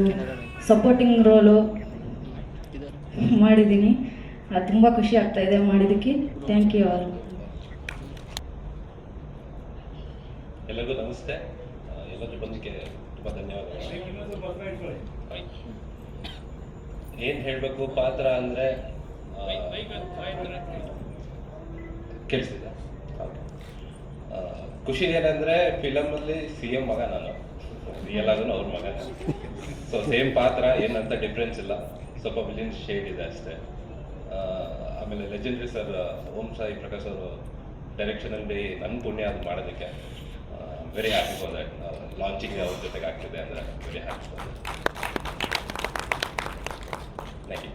ಸಪೋರ್ಟಿಂಗ್ ರೋಲು ಮಾಡಿದ್ದೀನಿ. ಅದು ತುಂಬ ಖುಷಿ ಆಗ್ತಾಯಿದೆ ಮಾಡಿದ್ದಕ್ಕೆ. Thank you all. ಎಲ್ಲರಿಗೂ ನಮಸ್ತೆ. ಎಲ್ಲರೂ ಬಂದಕ್ಕೆ ತುಂಬ ಧನ್ಯವಾದಗಳು. ಏನು ಹೇಳಬೇಕು ಪಾತ್ರ ಅಂದರೆ ಕೇಳಿಸ್ತಿದ್ದ. ಖುಷಿ ಏನಂದರೆ ಫಿಲಮಲ್ಲಿ CM ಮಗ ನಾನು, ರಿಯಲ್ ಆಗೂ ಅವ್ರ ಮಗ. ಸೊ ಸೇಮ್ ಪಾತ್ರ, ಏನಂತ ಡಿಫ್ರೆನ್ಸ್ ಇಲ್ಲ, ಸ್ವಲ್ಪ ವಿಲಿಯನ್ ಶೇಡ್ ಇದೆ ಅಷ್ಟೇ. ಆಮೇಲೆ ಲೆಜೆಂಡ್ರಿ ಸರ್ ಓಂ ಸಾಯಿ ಪ್ರಕಾಶ್ ಅವರು ಡೈರೆಕ್ಷನಲ್ಲಿ ನನ್ನ ಪುಣ್ಯ ಅದು ಮಾಡೋದಕ್ಕೆ very happy for that. Launching ಅವ್ರ ಜೊತೆಗೆ ಆಗ್ತಿದೆ ಅಂದರೆ very happy for that. Thank you.